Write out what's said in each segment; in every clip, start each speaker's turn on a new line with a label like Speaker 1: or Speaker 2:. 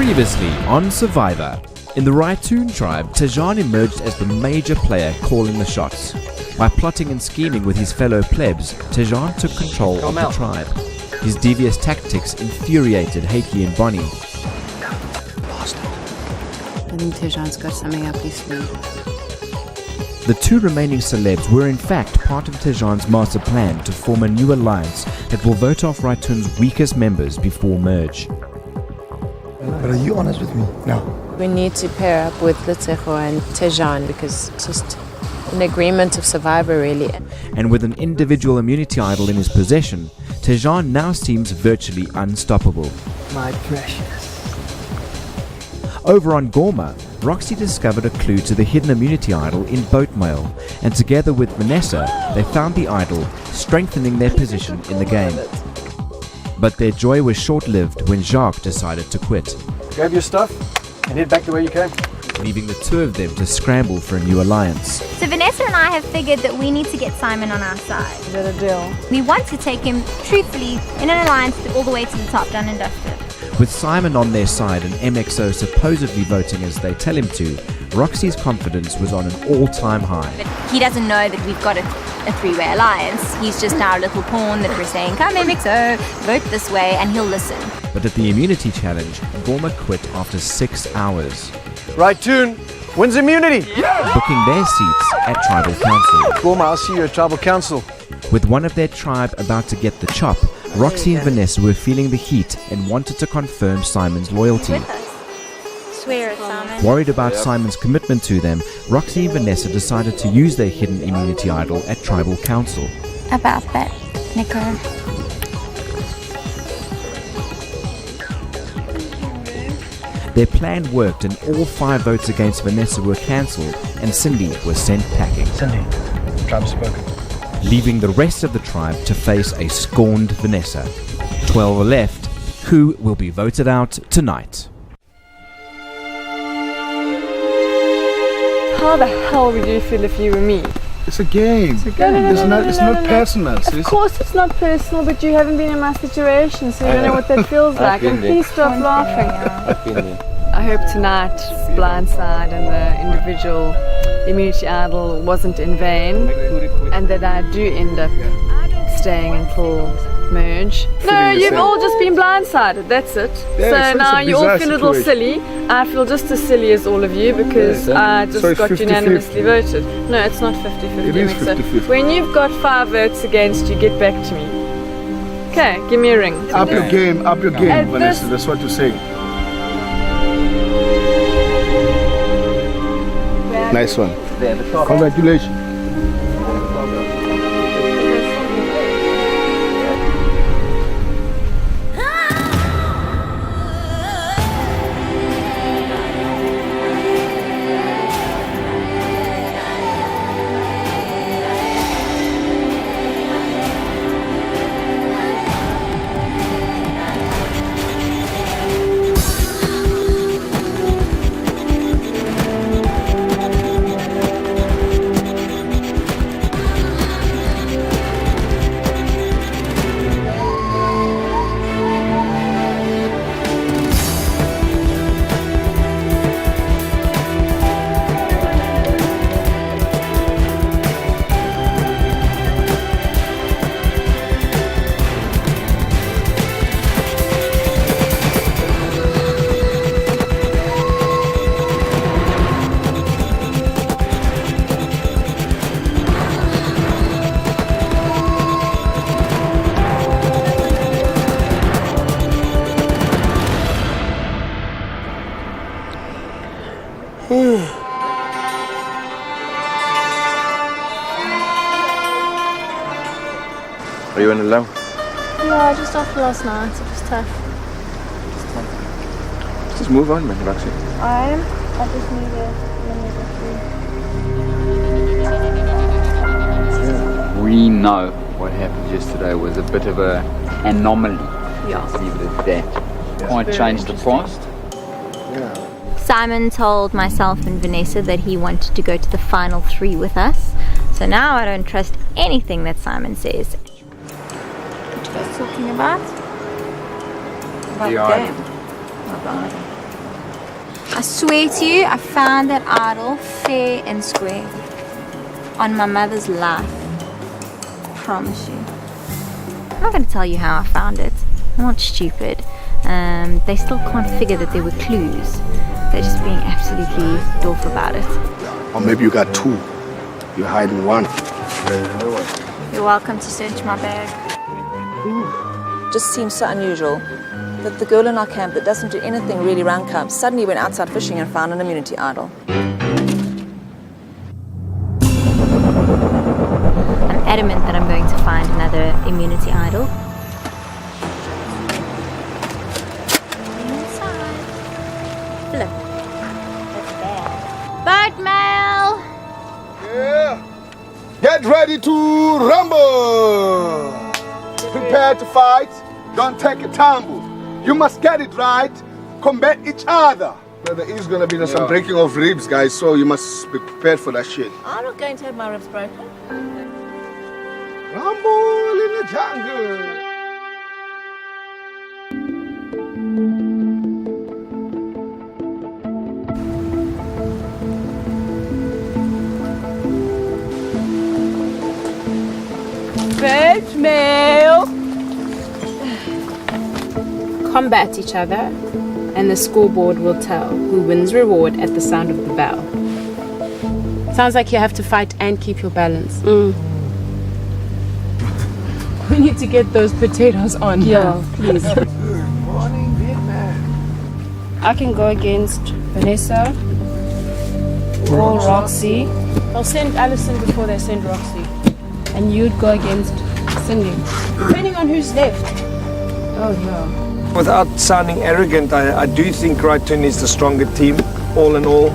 Speaker 1: Previously on Survivor. In the Raitoon tribe, Tejan emerged as the major player calling the shots. By plotting and scheming with his fellow plebs, Tejan took control of the tribe. His devious tactics infuriated Heikki and Bonnie.
Speaker 2: I think Tejan's got something up his sleeve.
Speaker 1: The two remaining celebs were in fact part of Tejan's master plan to form a new alliance that will vote off Raitoon's weakest members before merge.
Speaker 3: But are you honest with me? No.
Speaker 2: We need to pair up with Letsejo and Tejan because it's just an agreement of Survivor, really.
Speaker 1: And with an individual immunity idol in his possession, Tejan now seems virtually unstoppable.
Speaker 3: My precious.
Speaker 1: Over on Gorma, Roxy discovered a clue to the hidden immunity idol in boat mail, and together with Vanessa, they found the idol, strengthening their position in the game. But their joy was short-lived when Jacques decided to quit,
Speaker 4: Grab your stuff and head back the way you came.
Speaker 1: leaving the two of them to scramble for a new alliance.
Speaker 5: So Vanessa and I have figured that we need to get Simon on our side.
Speaker 2: Is that a deal?
Speaker 5: We want to take him, truthfully, in an alliance all the way to the top, done and dusted.
Speaker 1: With Simon on their side and MXO supposedly voting as they tell him to, Roxy's confidence was on an all-time high.
Speaker 5: But he doesn't know that we've got a three-way alliance. He's just our little pawn that we're saying, come MXO, vote this way, and he'll listen.
Speaker 1: But at the immunity challenge, Gorma quit after 6 hours,
Speaker 4: Raitoon wins immunity.
Speaker 1: booking their seats at Tribal Council.
Speaker 4: Gorma, I'll see you at Tribal Council.
Speaker 1: With one of their tribe about to get the chop, Roxy and Vanessa were feeling the heat and wanted to confirm Simon's loyalty.
Speaker 5: Swear it, Simon.
Speaker 1: Worried about Simon's commitment to them, Roxy and Vanessa decided to use their hidden immunity idol at Tribal Council.
Speaker 5: About that, Nico.
Speaker 1: Their plan worked and all 5 votes against Vanessa were cancelled and Cindy was sent packing,
Speaker 3: Cindy, tribe spoken.
Speaker 1: leaving the rest of the tribe to face a scorned Vanessa. 12 are left. Who will be voted out tonight?
Speaker 6: How the hell would you feel if you were me?
Speaker 3: It's a game. It's not personal.
Speaker 6: Of course it's not personal, but you haven't been in my situation, so you don't know what that feels like. And please stop laughing. I hope tonight's blindside and the individual immunity idol wasn't in vain, and that I do end up staying until merge. No, you've all just been blindsided, that's it.
Speaker 3: Yeah,
Speaker 6: so now you all feel a little silly. I feel just as silly as all of you because I just got
Speaker 3: 50-50.
Speaker 6: unanimously voted. No, it's not 50-50.
Speaker 3: It is
Speaker 6: Mixer.
Speaker 3: 50-50.
Speaker 6: When you've got 5 votes against you, get back to me. Okay, give me a ring.
Speaker 3: Up your game, Vanessa. That's what you say. Nice one. Congratulations.
Speaker 4: Are you in alone?
Speaker 6: Yeah, just after last night, it was tough.
Speaker 4: Just move on, man, Roxy.
Speaker 6: I just need a
Speaker 7: We know what happened yesterday was a bit of an anomaly.
Speaker 6: Yeah.
Speaker 7: Let's leave it at that. Can't change the past.
Speaker 5: Simon told myself and Vanessa that he wanted to go to the final 3 with us. So now I don't trust anything that Simon says.
Speaker 2: What you guys talking about? About
Speaker 7: The
Speaker 2: the
Speaker 7: idol.
Speaker 2: game. About the idol.
Speaker 5: I swear to you, I found that idol fair and square. On my mother's life. I promise you. I'm not going to tell you how I found it. I'm not stupid. They still can't figure that there were clues. They're just being absolutely dope about it.
Speaker 3: Or maybe you got two. You're hiding one.
Speaker 5: You're welcome to search my bag.
Speaker 8: Just seems so unusual that the girl in our camp that doesn't do anything really round camp suddenly went outside fishing and found an immunity idol.
Speaker 5: I'm adamant that I'm going to find another immunity idol. Look. That's bad. Boat mail!
Speaker 3: Yeah. Get ready to rumble. Prepare to fight. Don't take a tumble. You must get it right. Combat each other. There is going to be some breaking of ribs, guys, so you must be prepared for that shit.
Speaker 8: I'm not going to have my ribs broken.
Speaker 3: Rumble in the jungle.
Speaker 6: Veg mail.
Speaker 2: Combat each other, and the scoreboard will tell who wins reward at the sound of the bell. Sounds like you have to fight and keep your balance. We need to get those potatoes on. Yeah, please.
Speaker 3: Good morning, Vietnam.
Speaker 2: I can go against Vanessa or Roxy. They'll send Alison before they send Roxy. And you'd go against Cindy. Depending on who's left. Oh, yeah.
Speaker 9: Without sounding arrogant, I do think Right Turn is the stronger team, all in all.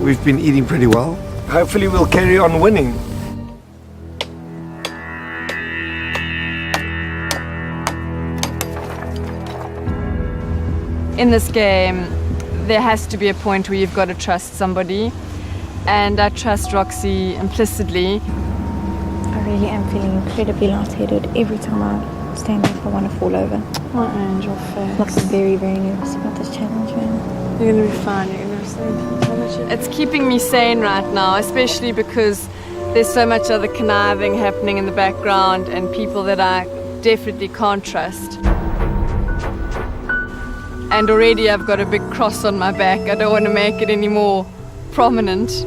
Speaker 4: We've been eating pretty well.
Speaker 9: Hopefully we'll carry on winning.
Speaker 6: In this game, there has to be a point where you've got to trust somebody. And I trust Roxy implicitly.
Speaker 5: I really am feeling incredibly lightheaded every time I stand up. I want to fall over.
Speaker 6: My angel face.
Speaker 5: I'm very, very nervous about this challenge, man.
Speaker 6: You're going to be fine. You're going to sleep. It's keeping me sane right now, especially because there's so much other conniving happening in the background and people that I definitely can't trust. And already I've got a big cross on my back. I don't want to make it any more prominent.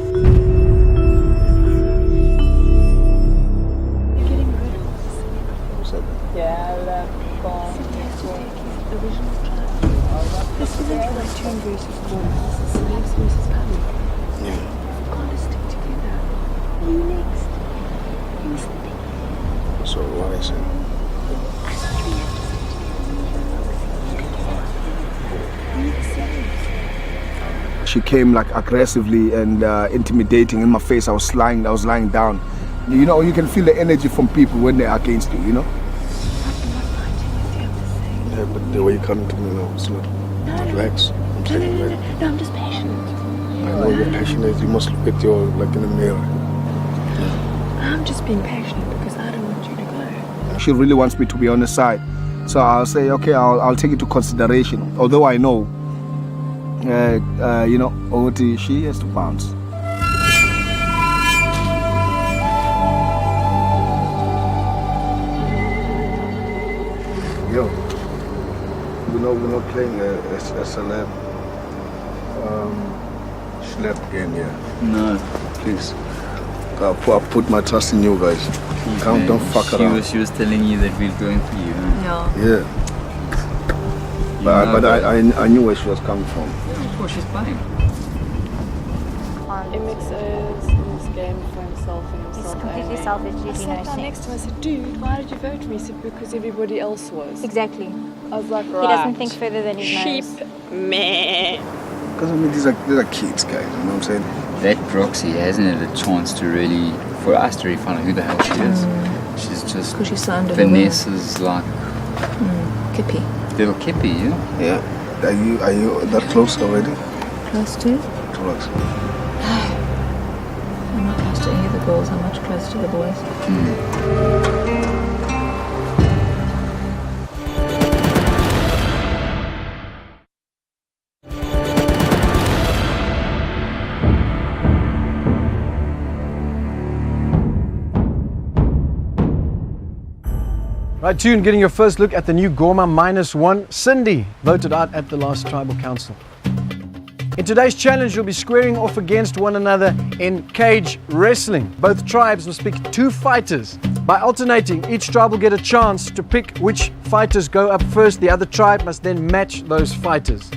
Speaker 2: This isn't like turn versus ball. This is Slaves versus public.
Speaker 3: Yeah.
Speaker 2: We've got to stick together. You next. You sleeping.
Speaker 3: So what I say?
Speaker 2: I thought we have to
Speaker 3: She came like aggressively and intimidating in my face. I was lying down. You know, you can feel the energy from people when they're against you, you know? Yeah, but the way you're coming to me now, it's not relax. I'm saying
Speaker 2: No, I'm just passionate.
Speaker 3: I know you're passionate. You must look at your, like in the mirror.
Speaker 2: I'm just being passionate because I don't want you to go.
Speaker 3: She really wants me to be on the side. So I'll say, okay, I'll take it into consideration. Although I know, you know, Oti, she has to bounce. Yo, we're not playing SLM. Schlep game here.
Speaker 7: No.
Speaker 3: Please. I put my trust in you guys. Don't fuck around.
Speaker 7: She was telling you that we're going for you. Huh?
Speaker 3: Yeah. But I knew where she was coming from.
Speaker 7: Yeah, of course she's playing.
Speaker 6: Imix is in this game for himself and himself.
Speaker 5: He's completely
Speaker 6: only.
Speaker 5: selfish.
Speaker 6: I
Speaker 5: He
Speaker 6: sat
Speaker 5: knows
Speaker 6: down
Speaker 5: things.
Speaker 6: next to him and said, dude, why did you vote for me? He said, because everybody else was.
Speaker 5: Exactly.
Speaker 6: I was like, right.
Speaker 5: He doesn't think further than his
Speaker 6: Sheep.
Speaker 5: nose.
Speaker 6: Meh.
Speaker 3: Because I mean, these are kids, guys. You know what I'm saying?
Speaker 7: That Roxy hasn't had a chance to really, for us to really find out who the hell she is. She's just
Speaker 8: Because she's so under
Speaker 7: Vanessa's like
Speaker 8: Kippy.
Speaker 7: little kippy, yeah?
Speaker 3: Yeah. Are you that close already?
Speaker 8: Close to?
Speaker 3: Close.
Speaker 8: I'm not close to any of the girls. I'm much closer to the boys.
Speaker 10: Right, Tune, getting your first look at the new Gorma -1, Cindy, voted out at the last Tribal Council. In today's challenge, you'll be squaring off against one another in cage wrestling. Both tribes must pick 2 fighters. By alternating, each tribe will get a chance to pick which fighters go up first. The other tribe must then match those fighters.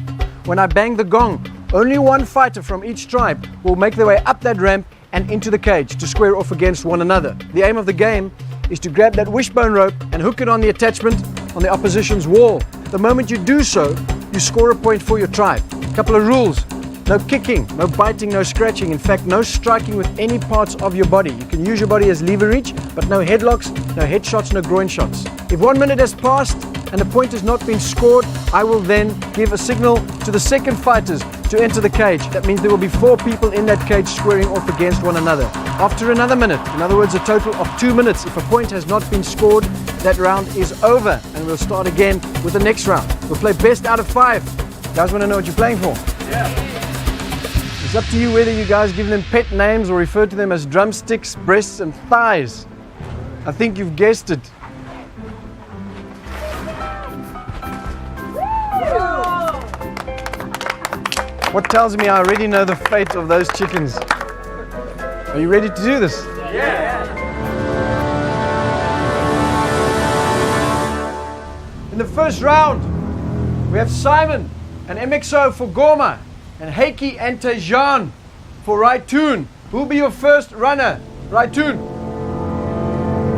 Speaker 10: When I bang the gong, only 1 fighter from each tribe will make their way up that ramp and into the cage to square off against one another. The aim of the game is to grab that wishbone rope and hook it on the attachment on the opposition's wall. The moment you do so, you score a point for your tribe. Couple of rules: no kicking, no biting, no scratching. In fact, no striking with any parts of your body. You can use your body as leverage, but no headlocks, no headshots, no groin shots. If 1 minute has passed and a point has not been scored, I will then give a signal to the second fighters to enter the cage. That means there will be 4 people in that cage squaring off against one another. After another minute, in other words a total of 2 minutes, if a point has not been scored, that round is over and we'll start again with the next round. We'll play best out of 5. You guys want to know what you're playing for? Yeah. It's up to you whether you guys give them pet names or refer to them as drumsticks, breasts and thighs. I think you've guessed it. What tells me I already know the fate of those chickens. Are you ready to do this? Yeah. In the first round, we have Simon and MXO for Gorma and Heiki and Tejan for Raitoon. Who will be your first runner? Raitoon.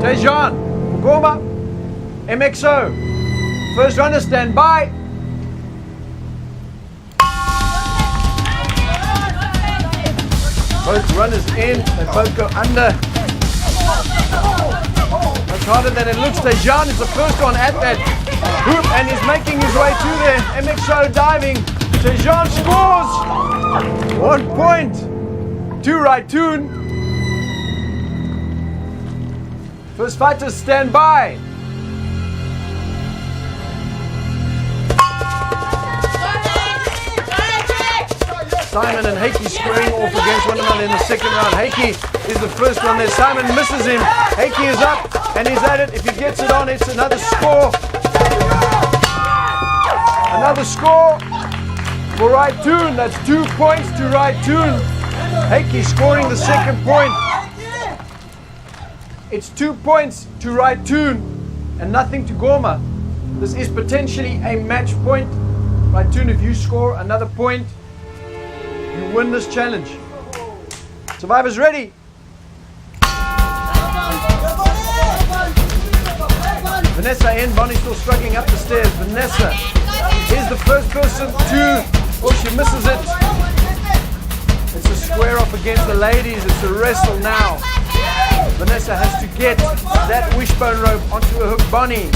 Speaker 10: Tejan for Gorma. MXO. First runner, stand by. Both runners in, they both go under. Much harder than it looks. Tejan is the first one at that hoop and is making his way to there. MXO diving. Tejan scores! 1 point to Raitoon. First fighters stand by. Simon and Heiki squaring off against one another in the second round. Heiki is the first one there. Simon misses him. Heiki is up and he's at it. If he gets it on, it's another score. Another score for Raitoon. That's 2 points to Raitoon. Heiki scoring the second point. It's 2 points to Raitoon and nothing to Gorma. This is potentially a match point. Raitoon, if you score another point, you win this challenge. Survivors ready? Vanessa in, Bonnie's still struggling up the stairs. Vanessa is the first person to, oh, she misses it. It's a square off against the ladies. It's a wrestle now. Vanessa has to get that wishbone rope onto a hook. Bonnie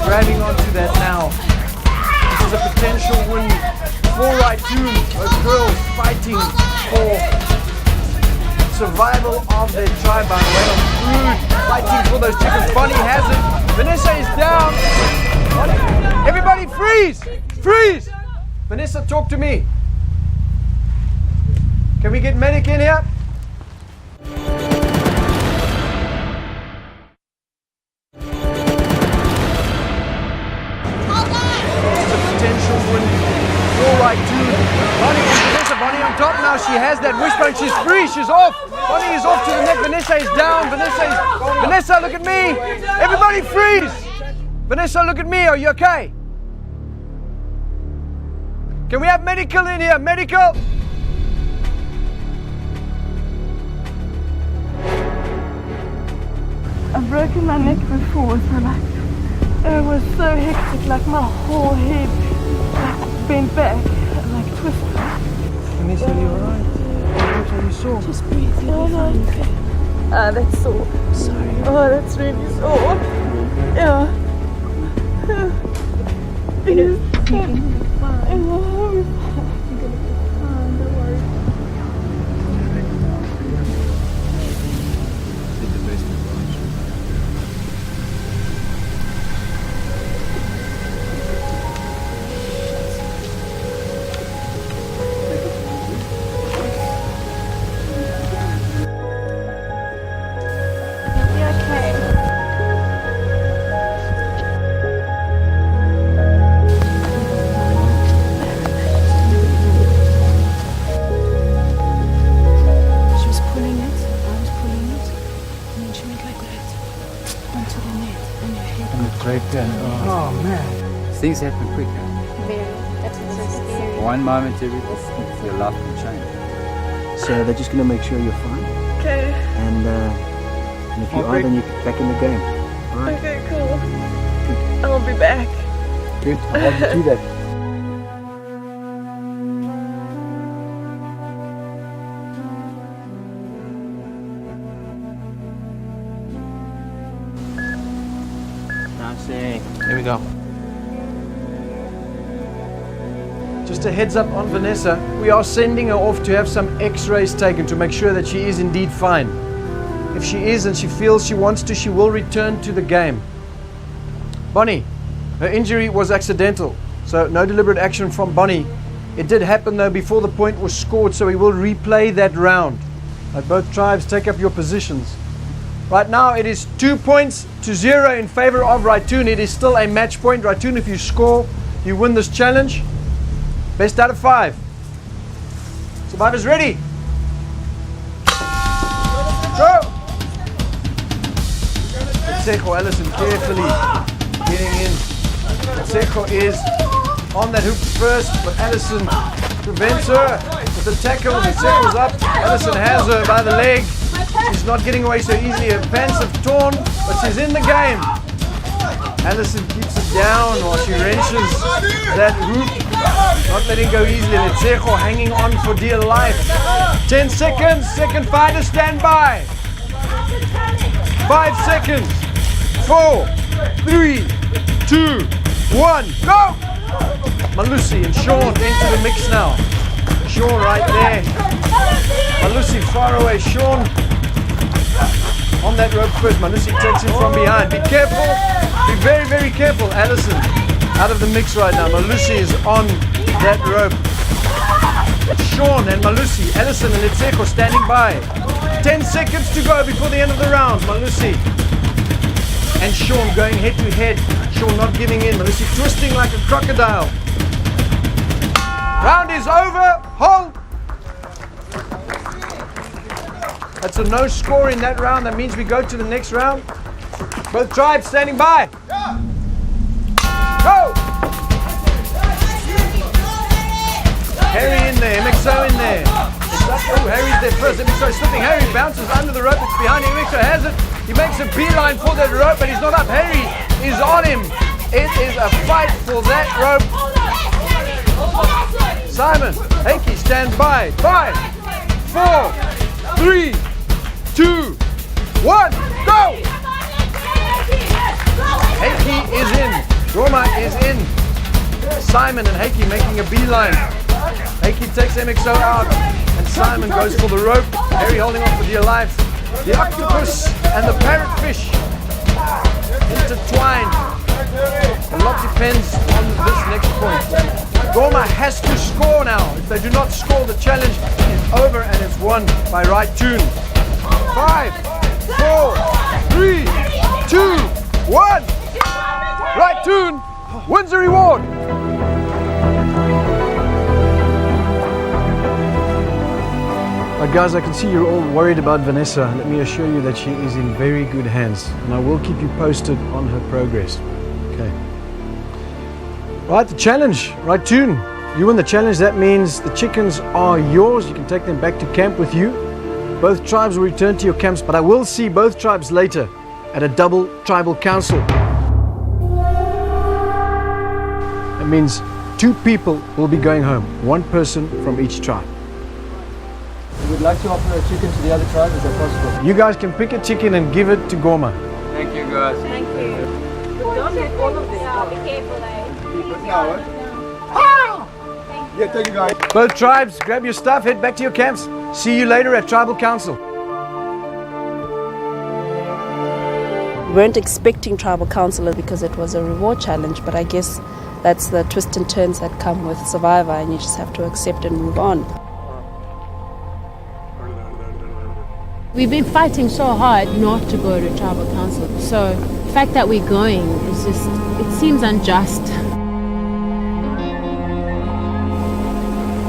Speaker 10: grabbing onto that now. This is a potential win for Raitoon. Those girls fighting for survival of their tribe by way of food, fighting for those chickens. Bonnie has it. Vanessa is down. Everybody freeze! Freeze! Vanessa, talk to me. Can we get medic in here? Bonnie on top now. She has that wishbone. She's free. She's off. Bonnie is off to the neck. Vanessa is down. Vanessa, look at me. Everybody freeze. Vanessa, look at me. Are you okay? Can we have medical in here? Medical.
Speaker 6: I've broken my neck before, so it was so hectic. Like my whole head bent back, like twisted.
Speaker 10: Vanessa, are you alright? What are you sore?
Speaker 6: Just breathe. Oh, no. Okay. That's sore. Sorry. Oh, that's really sore. Yeah. It is.
Speaker 7: things happen quick. Huh?
Speaker 5: Very. That's what's so scary.
Speaker 7: One moment, everything, your life can change.
Speaker 11: So they're just going to make sure you're fine.
Speaker 6: Okay.
Speaker 11: And if you are, then you're back in the game. All right.
Speaker 6: Okay, cool. I'll be back.
Speaker 11: Good. I'll help you do that.
Speaker 10: There we go. Just a heads up on Vanessa, we are sending her off to have some x-rays taken to make sure that she is indeed fine. If she is and she feels she wants to, she will return to the game. Bonnie, her injury was accidental, so no deliberate action from Bonnie. It did happen though before the point was scored, so we will replay that round. Let both tribes take up your positions. Right now it is 2-0 in favor of Raitoon. It is still a match point. Raitoon, if you score, you win this challenge. Best out of 5. Survivors ready? Go! Letseco Allison carefully getting in. Letseco is on that hoop first, but Allison prevents her with the tackle. Letseco's up. Allison has her by the leg. She's not getting away so easily. Her pants have torn, but she's in the game. Allison keeps it down while she wrenches that hoop. Not letting go easily. Letseco hanging on for dear life. 10 seconds. Second fighter, stand by. 5 seconds. 4, 3, 2, 1, go! Malusi and Sean into the mix now. Sean right there. Malusi far away. Sean on that rope first. Malusi takes him from behind. Be careful. Be very, very careful. Allison out of the mix right now. Malusi is on that rope. Sean and Malusi. Allison and Letseco standing by. 10 seconds to go before the end of the round. Malusi and Sean going head to head. Sean not giving in. Malusi twisting like a crocodile. Round is over. Hold. That's a no score in that round. That means we go to the next round. Both tribes standing by. Go! Harry in there. MXO in there. Oh, Harry's there first. MXO slipping. Harry bounces under the rope. It's behind him. MXO has it. He makes a beeline for that rope, but he's not up. Harry is on him. It is a fight for that rope. Simon, Heikki stands by. 5, 4, 3, 2, 1, go! Heikki is in. Roma is in. Simon and Heikki making a beeline. Heikki takes MXO out, and Simon goes for the rope. Harry holding on for dear life. The octopus and the parrotfish intertwined. A lot depends on this next point. Goma has to score now. If they do not score, the challenge is over and it's won by Raitoon. 5, 4, 3, 2, 1. Raitoon wins the reward. Guys, I can see you're all worried about Vanessa. Let me assure you that she is in very good hands, and I will keep you posted on her progress. Okay. Right, the challenge. Raitoon, you win the challenge. That means the chickens are yours. You can take them back to camp with you. Both tribes will return to your camps, but I will see both tribes later at a double tribal council. That means 2 people will be going home, 1 person from each tribe.
Speaker 11: We would like to offer a chicken to the other tribes. Is that possible?
Speaker 10: You guys can pick a chicken and give it to Goma.
Speaker 7: Thank you, guys.
Speaker 2: Thank you. Don't take all of this. Be careful,
Speaker 3: Yeah, thank you guys.
Speaker 10: Both tribes, grab your stuff, head back to your camps. See you later at Tribal Council.
Speaker 2: We weren't expecting tribal council because it was a reward challenge, but I guess that's the twists and turns that come with Survivor, and you just have to accept and move on.
Speaker 12: We've been fighting so hard not to go to tribal council, so the fact that we're going is just, it seems unjust.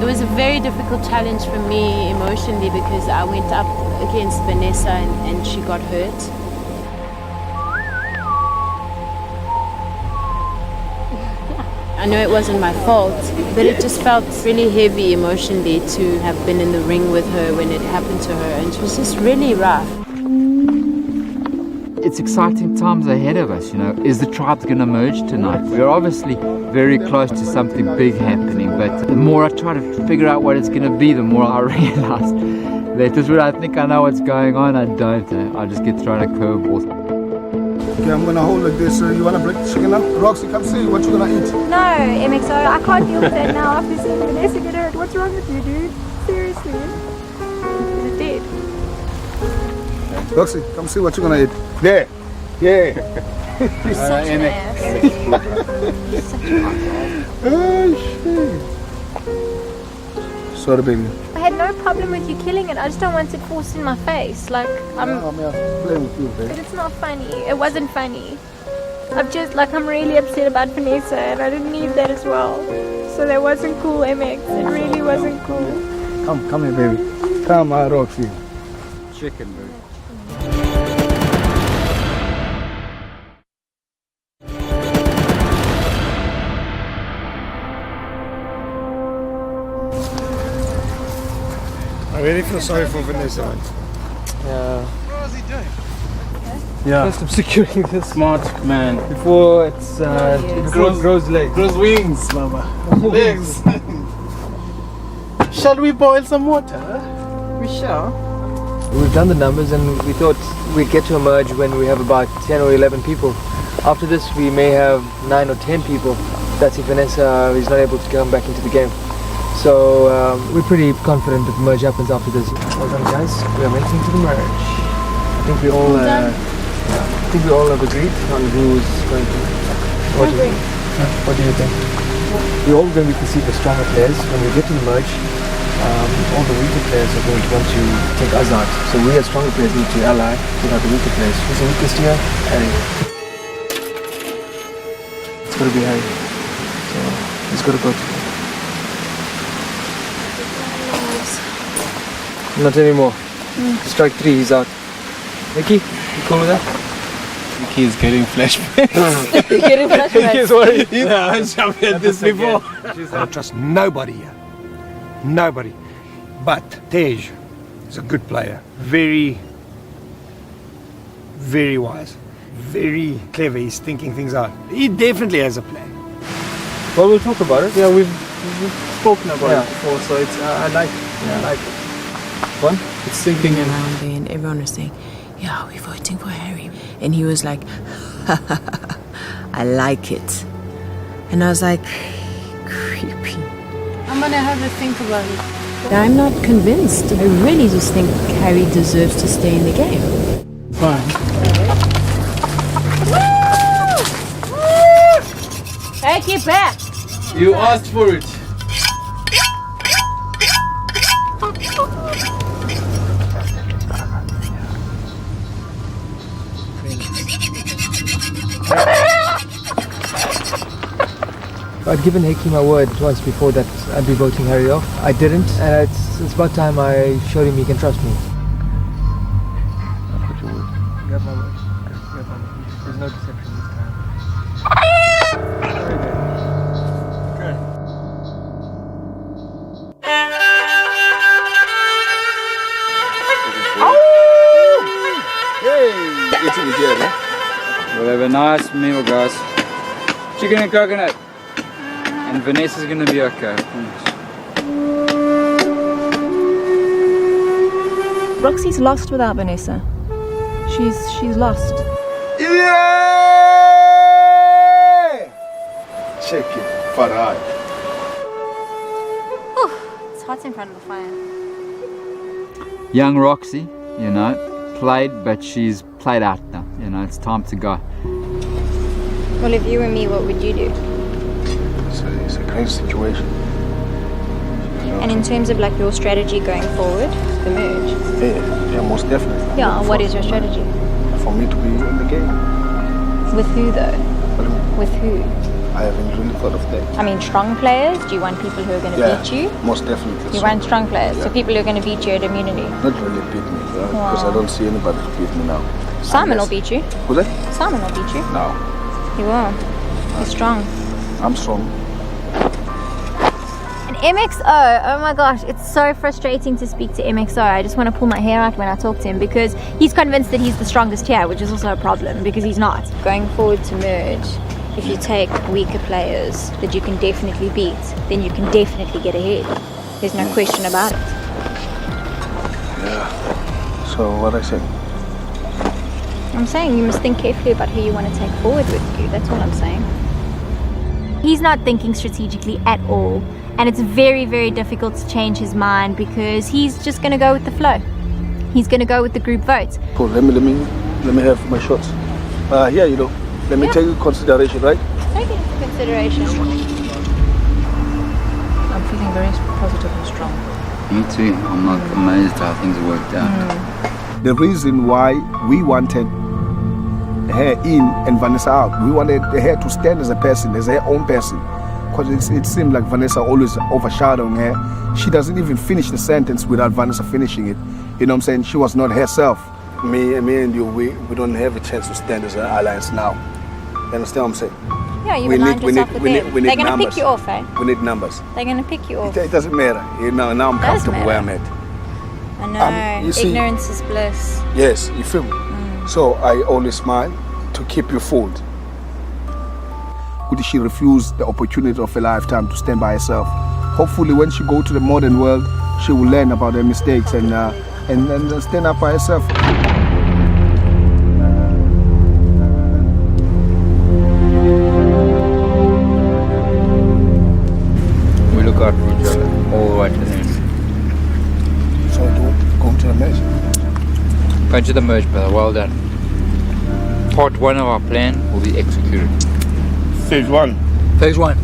Speaker 12: It was a very difficult challenge for me emotionally because I went up against Vanessa and she got hurt. I know it wasn't my fault, but it just felt really heavy emotionally to have been in the ring with her when it happened to her, and it was just really rough.
Speaker 7: It's exciting times ahead of us, you know. Is the tribe going to merge tonight? We're obviously very close to something big happening, but the more I try to figure out what it's going to be, the more I realize that is when I think I know what's going on, I don't. I just get thrown a curveball.
Speaker 3: Okay, I'm gonna hold like this. You wanna break the chicken up? Roxy, come see what you're gonna eat.
Speaker 5: No, MXO, I can't deal with it now after seeing Vanessa get hurt. What's wrong with you, dude? Seriously. She's dead.
Speaker 3: Roxy, come see what you're gonna eat. There. Yeah.
Speaker 5: You're such an ass. You're such an asshole.
Speaker 3: Oh, shit. Sorry, baby.
Speaker 5: I had no problem with you killing it. I just don't want it forced in my face. Like, I'm
Speaker 3: playing with you, baby.
Speaker 5: But it's not funny. It wasn't funny. I'm really upset about Vanessa, and I didn't need that as well. So that wasn't cool, MX. It really wasn't cool.
Speaker 3: Come here, baby. Come on, Roxy.
Speaker 7: Chicken, baby.
Speaker 9: I really feel sorry for Vanessa.
Speaker 11: Yeah.
Speaker 3: What was he doing?
Speaker 11: Yeah. First I'm securing this. Smart man. Before it grows legs.
Speaker 3: Grows wings, mama. Legs. Shall we boil some water?
Speaker 11: We shall. We've done the numbers and we thought we'd get to a merge when we have about 10 or 11 people. After this we may have 9 or 10 people. That's if Vanessa is not able to come back into the game. So we're pretty confident that the merge happens after this. Well done, guys. We are making to the merge. I think we all have agreed on who's going to. What do you think? We're all going to be perceived as stronger players. When we get to the merge, all the weaker players are going to want to take us out. So we as stronger players need to ally with the weaker players. Who's the weakest here? Harry. It's got to be Harry. So he's got to go to. Not anymore. Strike 3, he's out. Mickey, you cool with that?
Speaker 3: Mickey is getting flashbacks.
Speaker 5: Getting flashbacks.
Speaker 3: Mickey's worried. Yeah, I've had this before.
Speaker 9: I don't trust nobody here. Nobody. But Tej is a good player. Very, very wise. Very clever. He's thinking things out. He definitely has a plan.
Speaker 11: Well, we'll talk about it.
Speaker 3: Yeah, we've spoken about it before, so it's I like it.
Speaker 11: One?
Speaker 13: It's sinking in. Around there and everyone was saying, yeah, we're voting for Harry. And he was like, I like it. And I was like, creepy.
Speaker 12: I'm gonna have a think about it. I'm not convinced. I really just think Harry deserves to stay in the game.
Speaker 3: Fine.
Speaker 12: Take it back!
Speaker 3: You asked for it.
Speaker 11: I'd given Heikki my word twice before that I'd be voting Harry off. I didn't, and it's about time I showed him he can trust me.
Speaker 3: I put your word.
Speaker 11: You have my word. You have my word. There's no deception this time. Very
Speaker 3: good. Hey, eating it here, eh?
Speaker 7: We'll have a nice meal, guys. Chicken and coconut. And Vanessa's gonna be okay, I promise.
Speaker 8: Roxy's lost without Vanessa. She's lost.
Speaker 3: Yeah! Check it, Faraj.
Speaker 5: It's hot in front of the fire.
Speaker 7: Young Roxy, you know, played, but she's played out now. You know, it's time to go.
Speaker 5: Well, if you were me, what would you do?
Speaker 3: It's a crazy situation.
Speaker 5: And in terms of like your strategy going forward, the merge.
Speaker 3: Yeah, most definitely.
Speaker 5: Yeah, what is your strategy?
Speaker 3: For me to be in the game.
Speaker 5: With who though? With who?
Speaker 3: I haven't really thought of that.
Speaker 5: I mean, strong players? Do you want people who are going to beat you?
Speaker 3: Most definitely.
Speaker 5: You want strong players, so people who are going to beat you at immunity?
Speaker 3: Not really beat me, because I don't see anybody to beat me now.
Speaker 5: Simon will beat you.
Speaker 3: Who's that?
Speaker 5: Simon will beat you.
Speaker 3: No.
Speaker 5: He will. He's strong.
Speaker 3: I'm strong.
Speaker 5: MXO, oh my gosh, it's so frustrating to speak to MXO. I just want to pull my hair out when I talk to him because he's convinced that he's the strongest here, which is also a problem because he's not. Going forward to merge, if you take weaker players that you can definitely beat, then you can definitely get ahead. There's no question about it.
Speaker 3: Yeah. So what I say?
Speaker 5: I'm saying you must think carefully about who you want to take forward with you. That's all I'm saying. He's not thinking strategically at all. And it's very, very difficult to change his mind because he's just going to go with the flow. He's going to go with the group vote.
Speaker 3: Cool. Let me have my shots. Yeah, you know. Let me take into consideration, right?
Speaker 5: Take it into consideration.
Speaker 8: I'm feeling very positive and strong.
Speaker 7: Me too. I'm not amazed how things worked out.
Speaker 3: The reason why we wanted her in and Vanessa out, we wanted her to stand as a person, as her own person. Because it seemed like Vanessa always overshadowing her. She doesn't even finish the sentence without Vanessa finishing it. You know what I'm saying? She was not herself. Me and you, we don't have a chance to stand as an alliance now. You understand what I'm saying?
Speaker 5: Yeah, you've aligned yourself with them. They're going to pick you off, eh?
Speaker 3: We need numbers.
Speaker 5: They're going to pick you off.
Speaker 3: It doesn't matter. You know, now I'm comfortable where I'm at.
Speaker 5: I know. Ignorance is bliss.
Speaker 3: Yes, you feel me? So I always smile to keep you fooled. Would she refuse the opportunity of a lifetime to stand by herself? Hopefully when she go to the modern world, she will learn about her mistakes and stand up by herself.
Speaker 7: We look out for each other all the way to the end.
Speaker 3: So go to the merge?
Speaker 7: Going to the merge, brother. Well done. Part 1 of our plan will be executed.
Speaker 3: Phase 1.
Speaker 7: Phase 1.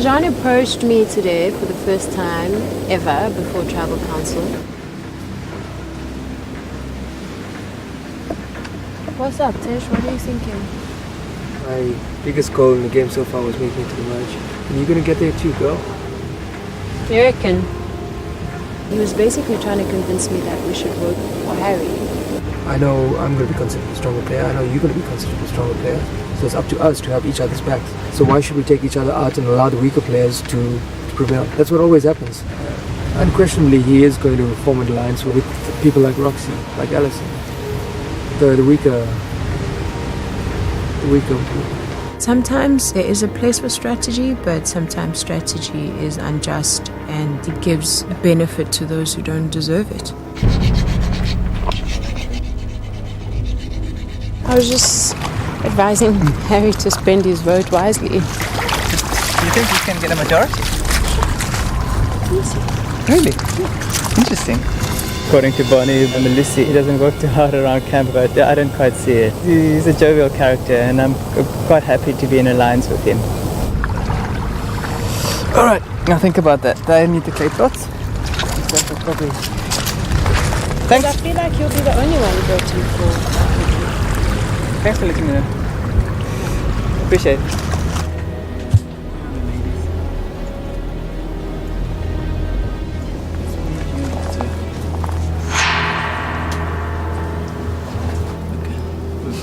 Speaker 12: John approached me today for the first time ever before Tribal Council. What's up, Tish? What are you thinking?
Speaker 11: My biggest goal in the game so far was making it to the merge. And you're gonna get there too, girl.
Speaker 12: You reckon? He was basically trying to convince me that we should vote for Harry.
Speaker 11: I know I'm going to be considered a stronger player. I know you're going to be considered a stronger player. So it's up to us to have each other's backs. So why should we take each other out and allow the weaker players to prevail? That's what always happens. Unquestionably, he is going to form an alliance with people like Roxy, like Alison. The weaker people.
Speaker 13: Sometimes there is a place for strategy, but sometimes strategy is unjust and it gives benefit to those who don't deserve it.
Speaker 12: I was just advising Harry to spend his vote wisely.
Speaker 14: Do you think you can get a majority?
Speaker 12: Yes.
Speaker 14: Really? Interesting. According to Bonnie and Melissa, he doesn't work too hard around camp, but I don't quite see it. He's a jovial character and I'm quite happy to be in alliance with him. Alright, now think about that. Do I need to play thoughts? Thanks.
Speaker 12: I feel like you'll be the only one voting for.
Speaker 14: Thanks for letting me know. Appreciate it.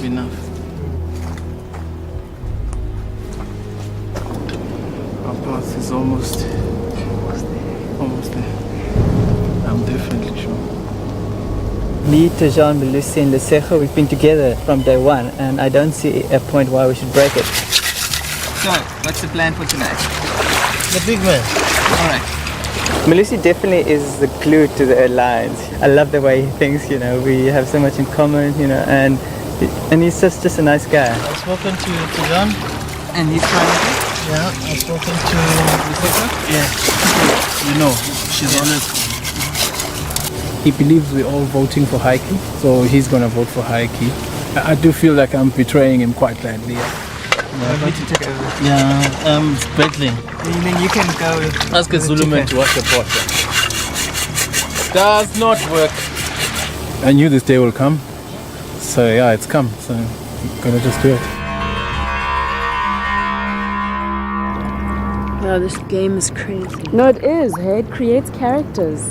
Speaker 15: Enough. Our path is almost there. I'm definitely sure.
Speaker 14: Me, Tejan, Lucy and Lesejo, we've been together from day one and I don't see a point why we should break it.
Speaker 16: So, what's the plan for tonight?
Speaker 14: The big man.
Speaker 16: Alright.
Speaker 14: Melissa definitely is the glue to the alliance. I love the way he thinks, we have so much in common, and he's just a nice guy.
Speaker 15: I've spoken to John.
Speaker 16: And he's fine with it?
Speaker 15: Yeah, I've spoken to Rebecca. Yeah. She's honest. He believes we're all voting for Heike, so he's going to vote for Heike. I do feel like I'm betraying him quite badly. Yeah.
Speaker 16: Me to take over.
Speaker 15: Yeah, it's battling.
Speaker 16: And then you can go.
Speaker 15: Ask a Zulu man to wash the pot. Does not work. I knew this day will come. So yeah, it's come. So I'm gonna just do it.
Speaker 12: No, this game is crazy.
Speaker 2: No, it is. Hey? It creates characters.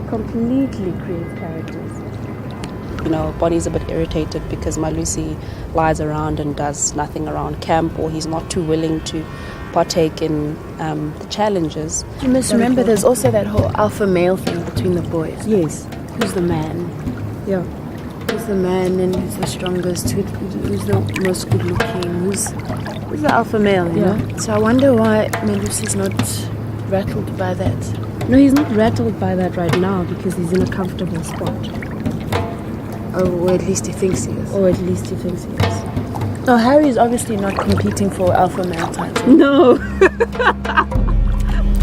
Speaker 2: Completely creates characters. You know, Bonnie's a bit irritated because my Lucy lies around and does nothing around camp, or he's not too willing to partake in the challenges.
Speaker 12: You must remember there's also that whole alpha male thing between the boys.
Speaker 2: Yes.
Speaker 12: Who's the man?
Speaker 2: Yeah.
Speaker 12: Who's the man and who's the strongest? Who's the most good looking? Who's the alpha male, you know? So I wonder why Melusi's not rattled by that.
Speaker 2: No, he's not rattled by that right now because he's in a comfortable spot.
Speaker 12: Or at least he thinks he is.
Speaker 2: Or at least he thinks he is.
Speaker 12: No, Harry's obviously not competing for alpha male title.
Speaker 2: No.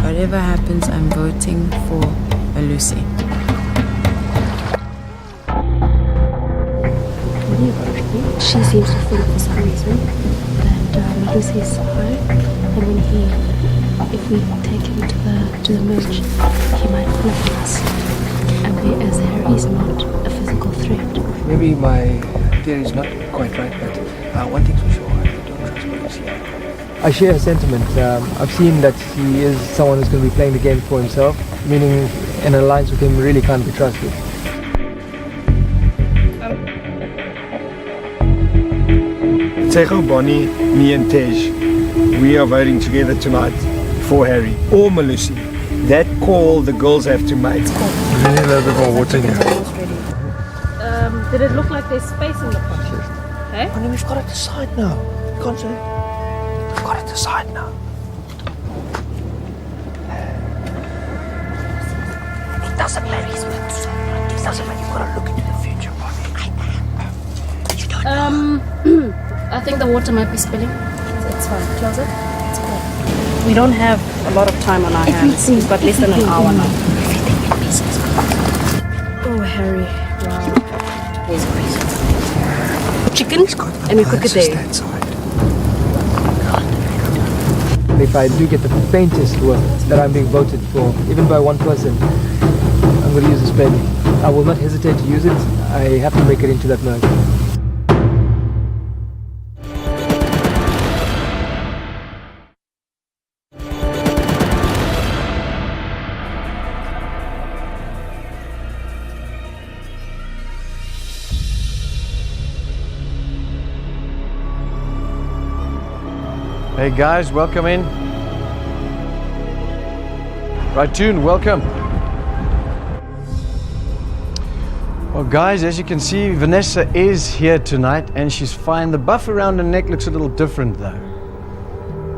Speaker 13: Whatever happens, I'm voting for Lucy.
Speaker 12: She seems to think for some reason that Lucy is high, and when if we take him to the merge, he might flip us. And as Harry's not a physical threat.
Speaker 11: Maybe my theory is not quite right, but one thing's for sure, I don't trust Lucy. I share her sentiment. I've seen that he is someone who's going to be playing the game for himself, meaning an alliance with him really can't be trusted.
Speaker 9: Tego, Bonnie, me and Tej, we are voting together tonight for Harry or Melusi. That call the girls have to make.
Speaker 4: We need a little bit more water in here.
Speaker 2: Did it look like there's space in the pot? Hey?
Speaker 9: Bonnie, we've got to decide now. You can't say. We've got to decide now.
Speaker 17: It doesn't matter. It doesn't matter. You've got to look into the future, Bonnie. You don't know.
Speaker 2: I think the water might be spilling. It's fine. Close it. It's cool. We don't have a lot of time on our hands. We've got less than an hour now.
Speaker 12: Oh, Harry.
Speaker 2: Wow. There's chicken, and we cook it there.
Speaker 11: If I do get the faintest word that I'm being voted for, even by one person, I'm going to use the spelling. I will not hesitate to use it. I have to make it into that merge.
Speaker 10: Hey guys, welcome in. Rytoon, welcome. Well guys, as you can see, Vanessa is here tonight and she's fine. The buff around her neck looks a little different though.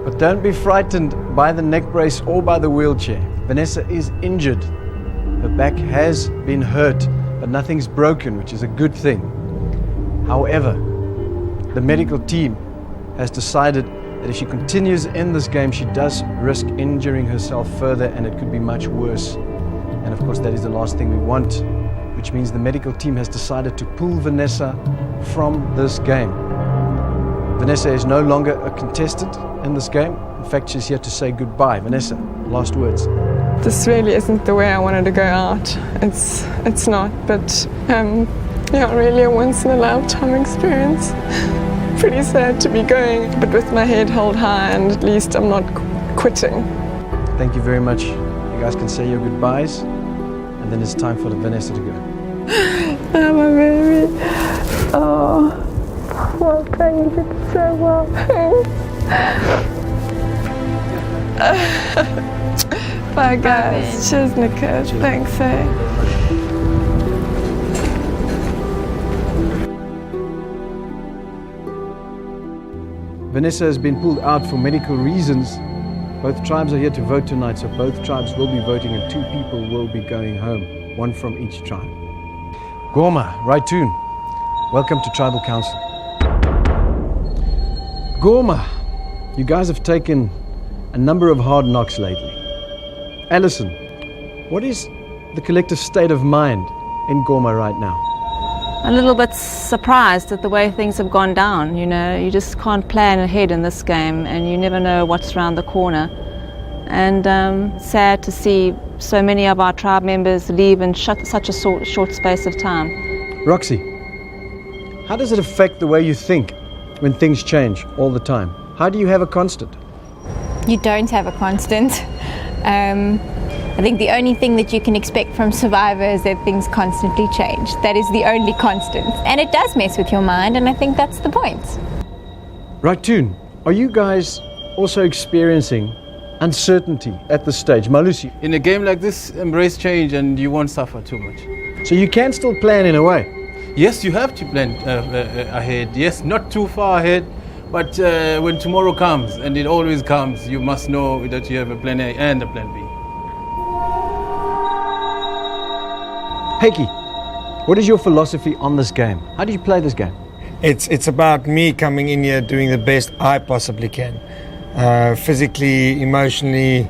Speaker 10: But don't be frightened by the neck brace or by the wheelchair. Vanessa is injured. Her back has been hurt, but nothing's broken, which is a good thing. However, the medical team has decided that if she continues in this game, she does risk injuring herself further and it could be much worse. And of course, that is the last thing we want, which means the medical team has decided to pull Vanessa from this game. Vanessa is no longer a contestant in this game. In fact, she's here to say goodbye. Vanessa, last words.
Speaker 18: This really isn't the way I wanted to go out. It's not, but yeah, really a once in a lifetime experience. Pretty sad to be going, but with my head held high, and at least I'm not quitting.
Speaker 10: Thank you very much. You guys can say your goodbyes, and then it's time for Vanessa to go.
Speaker 18: Oh, my baby. Oh, well, thank you so well. Bye, guys. Cheers, Nika. Thanks, eh?
Speaker 10: Vanessa has been pulled out for medical reasons. Both tribes are here to vote tonight, so both tribes will be voting and 2 people will be going home, 1 from each tribe. Goma, Rytoon, welcome to Tribal Council. Goma, you guys have taken a number of hard knocks lately. Alison, what is the collective state of mind in Goma right now?
Speaker 8: a little bit surprised at the way things have gone down. You know, you just can't plan ahead in this game, and you never know what's around the corner. And sad to see so many of our tribe members leave in such a short space of time.
Speaker 10: Roxy, how does it affect the way you think when things change all the time? How do you have a constant?
Speaker 5: You don't have a constant. I think the only thing that you can expect from Survivor is that things constantly change. That is the only constant. And it does mess with your mind, and I think that's the point.
Speaker 10: Ratoon, are you guys also experiencing uncertainty at this stage? Malusi?
Speaker 15: In a game like this, embrace change and you won't suffer too much.
Speaker 10: So you can still plan in a way?
Speaker 15: Yes, you have to plan ahead. Yes, not too far ahead, but when tomorrow comes, and it always comes, you must know that you have a plan A and a plan B.
Speaker 10: Heiki, what is your philosophy on this game? How do you play this game?
Speaker 9: It's about me coming in here doing the best I possibly can. Physically, emotionally,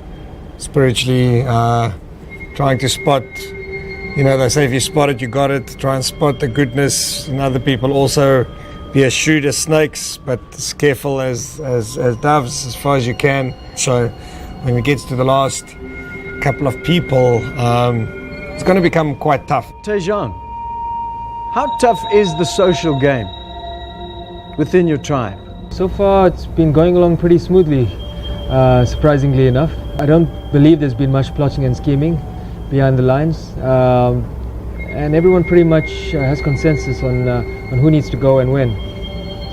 Speaker 9: spiritually, trying to spot, you know, they say if you spot it, you got it. Try and spot the goodness in other people. Also be as shrewd as snakes, but as careful as doves as far as you can. So when we get to the last couple of people, it's going to become quite tough.
Speaker 10: Tejan, how tough is the social game within your tribe?
Speaker 14: So far it's been going along pretty smoothly, surprisingly enough. I don't believe there's been much plotting and scheming behind the lines, and everyone pretty much has consensus on who needs to go and when.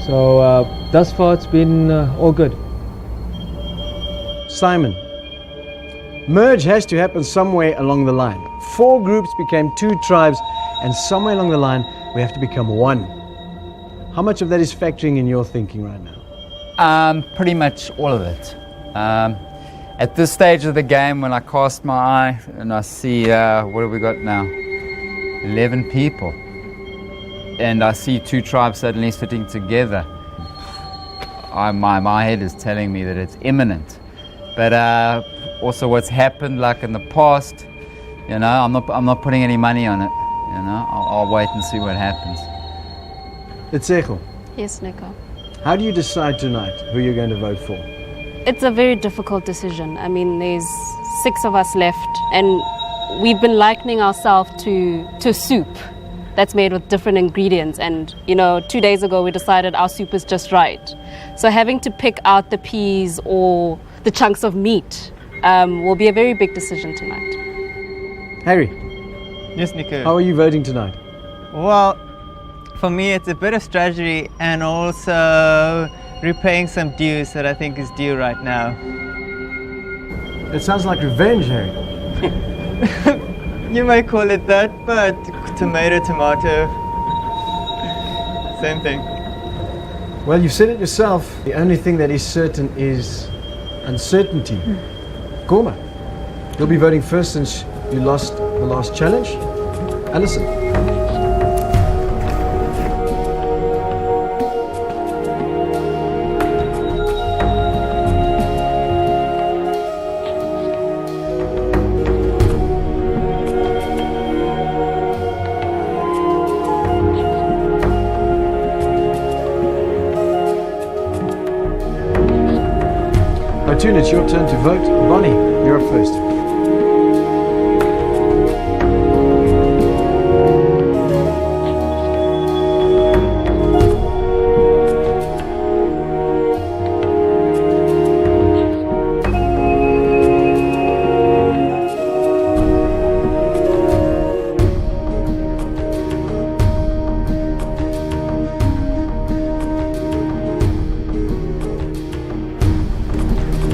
Speaker 14: So thus far it's been all good.
Speaker 10: Simon, merge has to happen somewhere along the line. 4 groups became 2 tribes, and somewhere along the line we have to become one. How much of that is factoring in your thinking right now?
Speaker 7: Pretty much all of it. At this stage of the game, when I cast my eye and I see, what have we got now? 11 people. And I see 2 tribes suddenly sitting together. My head is telling me that it's imminent. But also what's happened like in the past, you know, I'm not putting any money on it. You know, I'll wait and see what happens.
Speaker 10: Itsego,
Speaker 2: Yes, Nico.
Speaker 10: how do you decide tonight who you're going to vote for?
Speaker 2: It's a very difficult decision. I mean, there's 6 of us left, and we've been likening ourselves to soup that's made with different ingredients. And, you know, 2 days ago we decided our soup is just right. So having to pick out the peas or the chunks of meat will be a very big decision tonight.
Speaker 10: Harry?
Speaker 16: Yes, Nico.
Speaker 10: How are you voting tonight?
Speaker 16: Well, for me it's a bit of strategy and also repaying some dues that I think is due right now.
Speaker 10: It sounds like revenge, Harry.
Speaker 16: You may call it that, but tomato, same thing.
Speaker 10: Well, you've said it yourself. The only thing that is certain is uncertainty. Gorma, you'll be voting first since you lost the last challenge. Alison. Ratoon, it's your turn to vote. Bonnie, you're up first.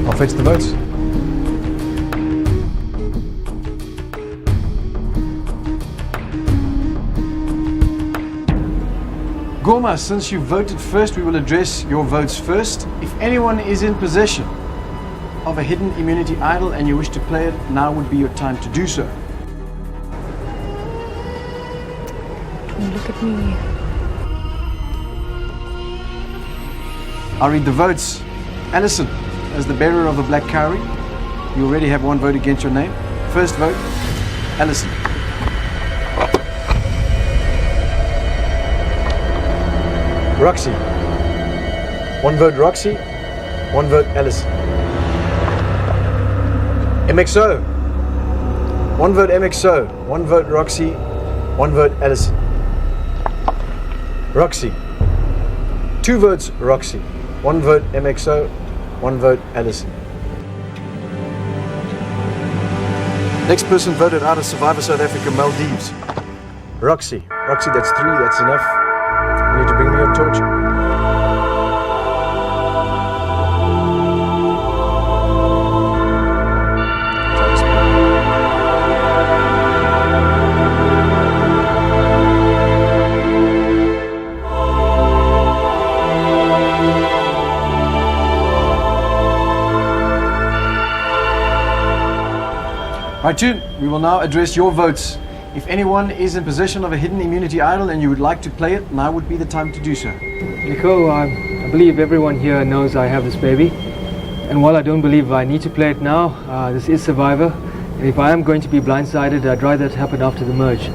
Speaker 10: I'll fetch the votes. Gorma, since you voted first, we will address your votes first. If anyone is in possession of a hidden immunity idol and you wish to play it, now would be your time to do so.
Speaker 12: Look at me.
Speaker 10: I'll read the votes. Alison, as the bearer of the black cowrie, you already have 1 vote against your name. First vote, Alison. Roxy. One vote Roxy, one vote Alison. MXO. One vote MXO, one vote Roxy, one vote Alison. Roxy. Two votes Roxy, one vote MXO, one vote Alison. Next person voted out of Survivor South Africa, Maldives. Roxy. Roxy, that's 3, that's enough. You need to bring me your torch. Right, June, we will now address your votes. If anyone is in possession of a hidden immunity idol and you would like to play it, now would be the time to do so.
Speaker 14: Nico, I believe everyone here knows I have this baby. And while I don't believe I need to play it now, this is Survivor. And if I am going to be blindsided, I'd rather it happen after the merge.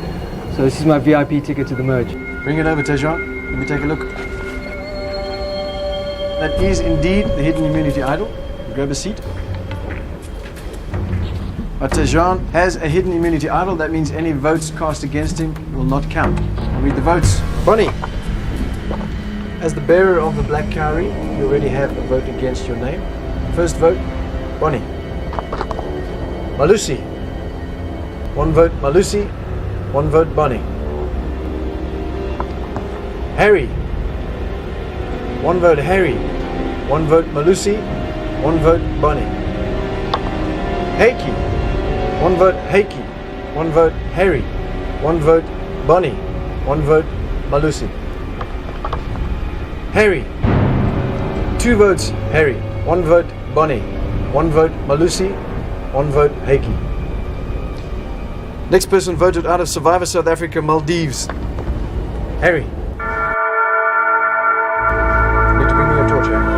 Speaker 14: So this is my VIP ticket to the merge.
Speaker 10: Bring it over, Tejan. Let me take a look. That is indeed the hidden immunity idol. Grab a seat. But Tejan has a hidden immunity idol. That means any votes cast against him will not count. I'll read the votes. Bonnie, as the bearer of the black cowrie, you already have a vote against your name. First vote, Bonnie. Malusi. One vote Malusi, one vote Bonnie. Harry. One vote Harry, one vote Malusi, one vote Bonnie. Heiki. One vote Heiki, one vote Harry, one vote Bonnie, one vote Malusi. Harry. Two votes Harry, one vote Bonnie, one vote Malusi, one vote Heiki. Next person voted out of Survivor South Africa, Maldives. Harry. You need to bring me your torch, Harry.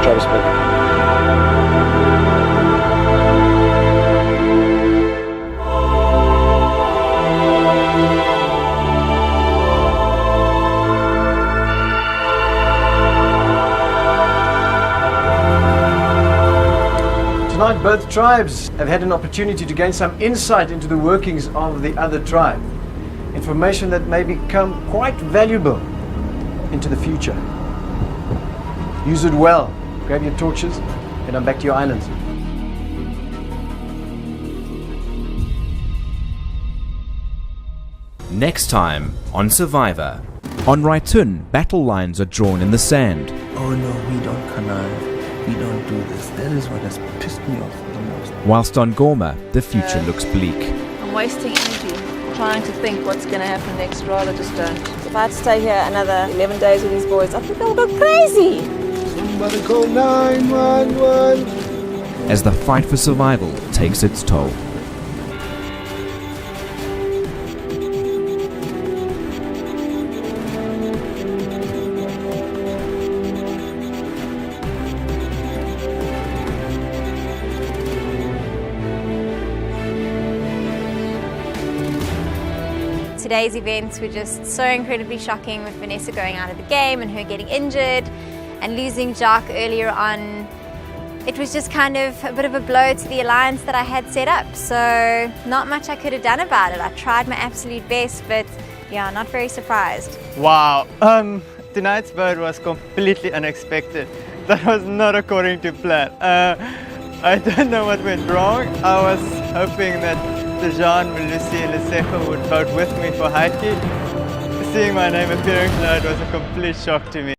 Speaker 10: Travis Pitt. Tonight, both tribes have had an opportunity to gain some insight into the workings of the other tribe. Information that may become quite valuable into the future. Use it well. Grab your torches, head on back to your islands.
Speaker 1: Next time on Survivor. On Raitun, battle lines are drawn in the sand.
Speaker 19: Oh no, we don't connive. We don't do this. That is what has pissed me off the most.
Speaker 1: Whilst on Gorma, the future looks bleak.
Speaker 8: I'm wasting energy trying to think what's going to happen next. Rather just don't. If I had to stay here another 11 days with these boys, I think I would go crazy.
Speaker 3: Somebody call 911.
Speaker 1: As the fight for survival takes its toll.
Speaker 5: Today's events were just so incredibly shocking, with Vanessa going out of the game and her getting injured and losing Jock earlier on. It was just kind of a bit of a blow to the alliance that I had set up, so not much I could have done about it. I tried my absolute best, but yeah, not very surprised.
Speaker 16: Wow, tonight's vote was completely unexpected. That was not according to plan. I don't know what went wrong. I was hoping that Tejan, Malusi and Lesego would vote with me for Heike. Seeing my name appearing tonight was a complete shock to me.